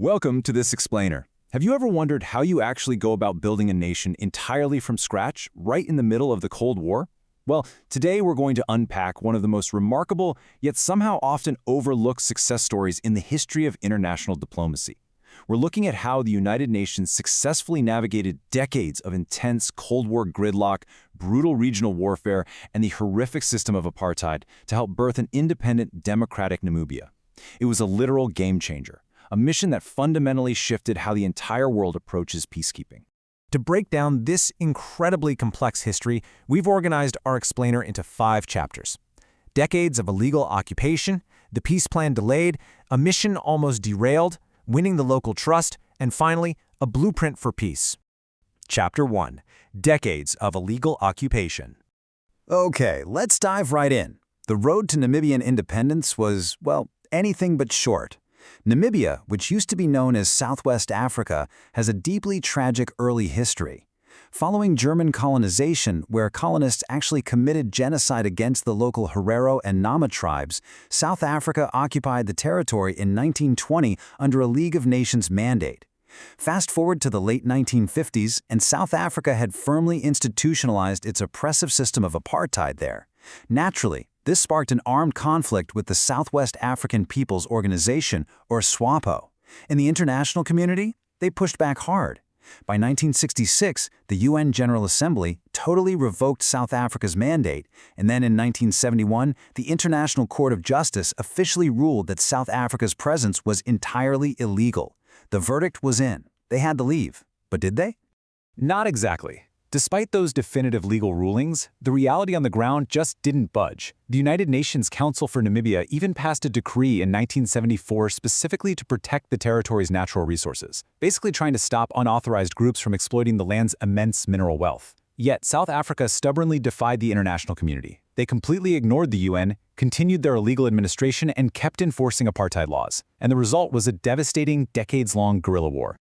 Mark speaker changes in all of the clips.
Speaker 1: Welcome to this explainer. Have you ever wondered how you actually go about building a nation entirely from scratch, right in the middle of the Cold War? Well, today we're going to unpack one of the most remarkable, yet somehow often overlooked success stories in the history of international diplomacy. We're looking at how the United Nations successfully navigated decades of intense Cold War gridlock, brutal regional warfare, and the horrific system of apartheid to help birth an independent, democratic Namibia. It was a literal game changer. A mission that fundamentally shifted how the entire world approaches peacekeeping.
Speaker 2: To break down this incredibly complex history, we've organized our explainer into 5 chapters. Decades of illegal occupation, the peace plan delayed, a mission almost derailed, winning the local trust, and finally, a blueprint for peace. Chapter 1. Decades of illegal occupation.
Speaker 3: Okay, let's dive right in. The road to Namibian independence was, well, anything but short. Namibia, which used to be known as Southwest Africa, has a deeply tragic early history. Following German colonization, where colonists actually committed genocide against the local Herero and Nama tribes, South Africa occupied the territory in 1920 under a League of Nations mandate. Fast forward to the late 1950s, and South Africa had firmly institutionalized its oppressive system of apartheid there. Naturally, this sparked an armed conflict with the Southwest African People's Organization, or SWAPO. In the international community, they pushed back hard. By 1966, the UN General Assembly totally revoked South Africa's mandate, and then in 1971, the International Court of Justice officially ruled that South Africa's presence was entirely illegal. The verdict was in. They had to leave. But did they?
Speaker 1: Not exactly. Despite those definitive legal rulings, the reality on the ground just didn't budge. The United Nations Council for Namibia even passed a decree in 1974 specifically to protect the territory's natural resources, basically trying to stop unauthorized groups from exploiting the land's immense mineral wealth. Yet South Africa stubbornly defied the international community. They completely ignored the UN, continued their illegal administration, and kept enforcing apartheid laws. And the result was a devastating, decades-long guerrilla war.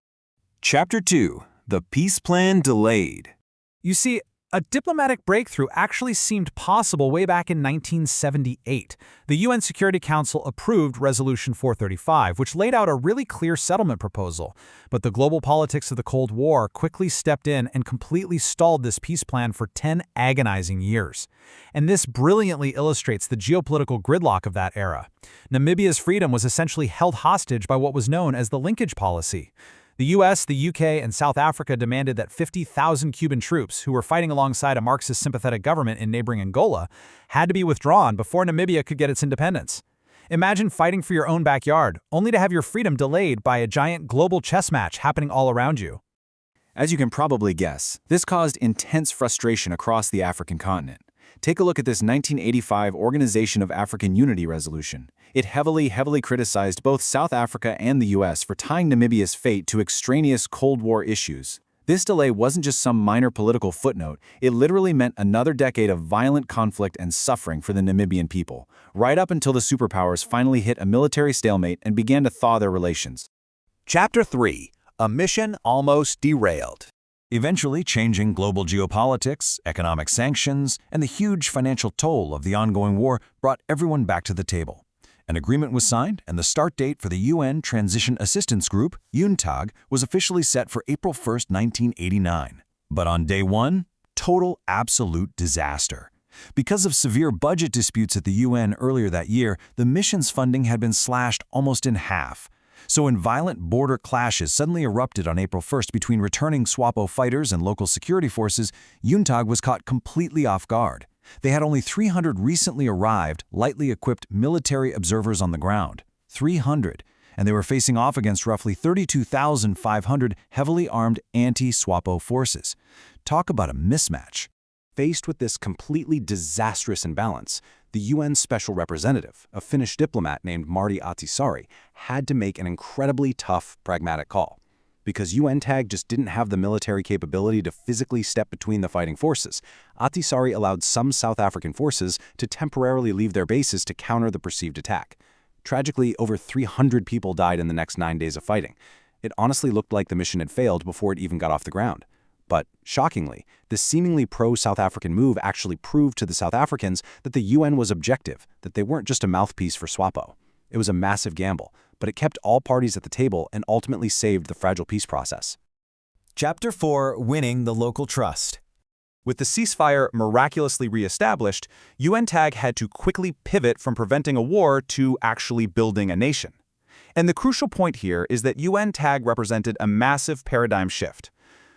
Speaker 4: Chapter 2. The Peace Plan Delayed.
Speaker 2: You see, a diplomatic breakthrough actually seemed possible way back in 1978. The UN Security Council approved Resolution 435, which laid out a really clear settlement proposal. But the global politics of the Cold War quickly stepped in and completely stalled this peace plan for 10 agonizing years. And this brilliantly illustrates the geopolitical gridlock of that era. Namibia's freedom was essentially held hostage by what was known as the linkage policy. The US, the UK, and South Africa demanded that 50,000 Cuban troops, who were fighting alongside a Marxist-sympathetic government in neighboring Angola, had to be withdrawn before Namibia could get its independence. Imagine fighting for your own backyard, only to have your freedom delayed by a giant global chess match happening all around you.
Speaker 1: As you can probably guess, this caused intense frustration across the African continent. Take a look at this 1985 Organization of African Unity resolution. It heavily criticized both South Africa and the US for tying Namibia's fate to extraneous Cold War issues. This delay wasn't just some minor political footnote, it literally meant another decade of violent conflict and suffering for the Namibian people, right up until the superpowers finally hit a military stalemate and began to thaw their relations.
Speaker 4: Chapter 3. A Mission Almost Derailed.
Speaker 3: Eventually, changing global geopolitics, economic sanctions, and the huge financial toll of the ongoing war brought everyone back to the table. An agreement was signed, and the start date for the UN Transition Assistance Group, UNTAG, was officially set for April 1, 1989. But on day one, total, absolute disaster. Because of severe budget disputes at the UN earlier that year, the mission's funding had been slashed almost in half. So when violent border clashes suddenly erupted on April 1st between returning SWAPO fighters and local security forces, UNTAG was caught completely off guard. They had only 300 recently arrived, lightly equipped military observers on the ground. 300. And they were facing off against roughly 32,500 heavily armed anti-SWAPO forces. Talk about a mismatch.
Speaker 1: Faced with this completely disastrous imbalance, the UN Special Representative, a Finnish diplomat named Martti Ahtisaari, had to make an incredibly tough, pragmatic call. Because UNTAG just didn't have the military capability to physically step between the fighting forces, Ahtisaari allowed some South African forces to temporarily leave their bases to counter the perceived attack. Tragically, over 300 people died in the next 9 days of fighting. It honestly looked like the mission had failed before it even got off the ground. But, shockingly, this seemingly pro-South African move actually proved to the South Africans that the UN was objective, that they weren't just a mouthpiece for SWAPO. It was a massive gamble, but it kept all parties at the table and ultimately saved the fragile peace process.
Speaker 3: Chapter 4: Winning the Local Trust.
Speaker 1: With the ceasefire miraculously re-established, UNTAG had to quickly pivot from preventing a war to actually building a nation. And the crucial point here is that UNTAG represented a massive paradigm shift.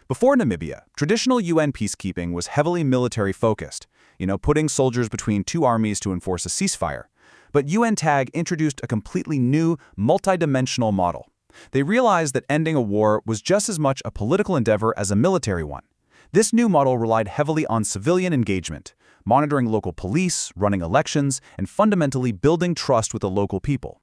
Speaker 1: Before Namibia, traditional UN peacekeeping was heavily military-focused, putting soldiers between two armies to enforce a ceasefire. But UNTAG introduced a completely new, multidimensional model. They realized that ending a war was just as much a political endeavor as a military one. This new model relied heavily on civilian engagement, monitoring local police, running elections, and fundamentally building trust with the local people.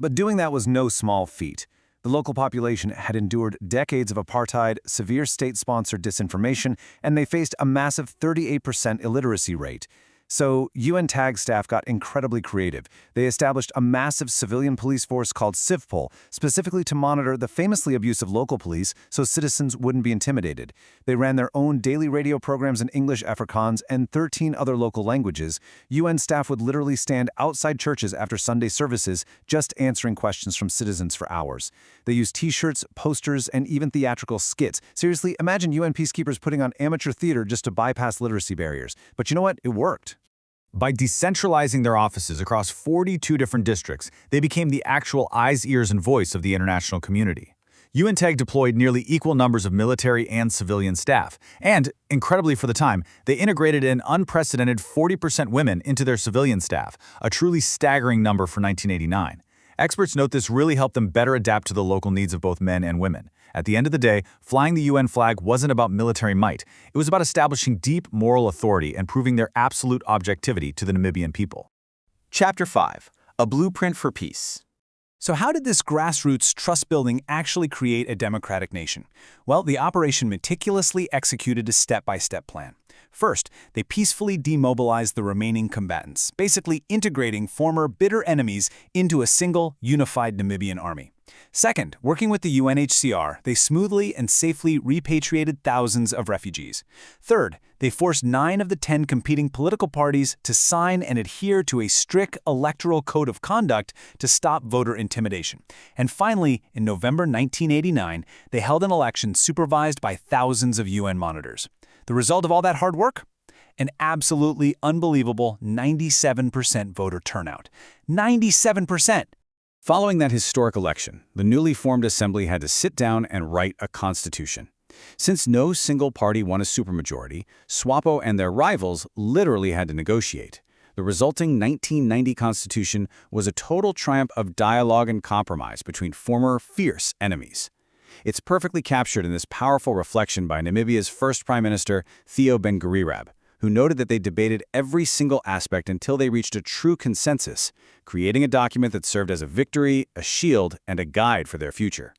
Speaker 3: But doing that was no small feat. The local population had endured decades of apartheid, severe state-sponsored disinformation, and they faced a massive 38% illiteracy rate. So UNTAG staff got incredibly creative. They established a massive civilian police force called CivPol, specifically to monitor the famously abusive local police so citizens wouldn't be intimidated. They ran their own daily radio programs in English, Afrikaans, and 13 other local languages. UN staff would literally stand outside churches after Sunday services, just answering questions from citizens for hours. They used t-shirts, posters, and even theatrical skits. Seriously, imagine UN peacekeepers putting on amateur theater just to bypass literacy barriers. But you know what? It worked.
Speaker 2: By decentralizing their offices across 42 different districts, they became the actual eyes, ears, and voice of the international community. UNTAG deployed nearly equal numbers of military and civilian staff, and, incredibly for the time, they integrated an unprecedented 40% women into their civilian staff, a truly staggering number for 1989. Experts note this really helped them better adapt to the local needs of both men and women. At the end of the day, flying the UN flag wasn't about military might. It was about establishing deep moral authority and proving their absolute objectivity to the Namibian people.
Speaker 1: Chapter 5: A Blueprint for Peace.
Speaker 3: So how did this grassroots trust building actually create a democratic nation? Well, the operation meticulously executed a step-by-step plan. First, they peacefully demobilized the remaining combatants, basically integrating former bitter enemies into a single, unified Namibian army. Second, working with the UNHCR, they smoothly and safely repatriated thousands of refugees. Third, they forced 9 of the 10 competing political parties to sign and adhere to a strict electoral code of conduct to stop voter intimidation. And finally, in November 1989, they held an election supervised by thousands of UN monitors. The result of all that hard work? An absolutely unbelievable 97% voter turnout. 97%!
Speaker 1: Following that historic election, the newly formed assembly had to sit down and write a constitution. Since no single party won a supermajority, SWAPO and their rivals literally had to negotiate. The resulting 1990 constitution was a total triumph of dialogue and compromise between former fierce enemies. It's perfectly captured in this powerful reflection by Namibia's first Prime Minister, Theo Ben-Gurigrab, who noted that they debated every single aspect until they reached a true consensus, creating a document that served as a victory, a shield, and a guide for their future.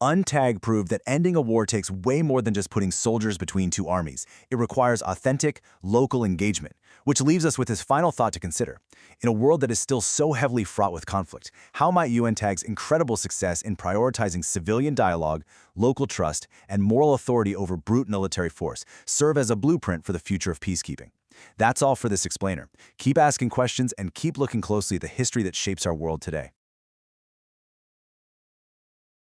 Speaker 3: UNTAG proved that ending a war takes way more than just putting soldiers between two armies. It requires authentic, local engagement, which leaves us with this final thought to consider. In a world that is still so heavily fraught with conflict, how might UNTAG's incredible success in prioritizing civilian dialogue, local trust, and moral authority over brute military force serve as a blueprint for the future of peacekeeping? That's all for this explainer. Keep asking questions and keep looking closely at the history that shapes our world today.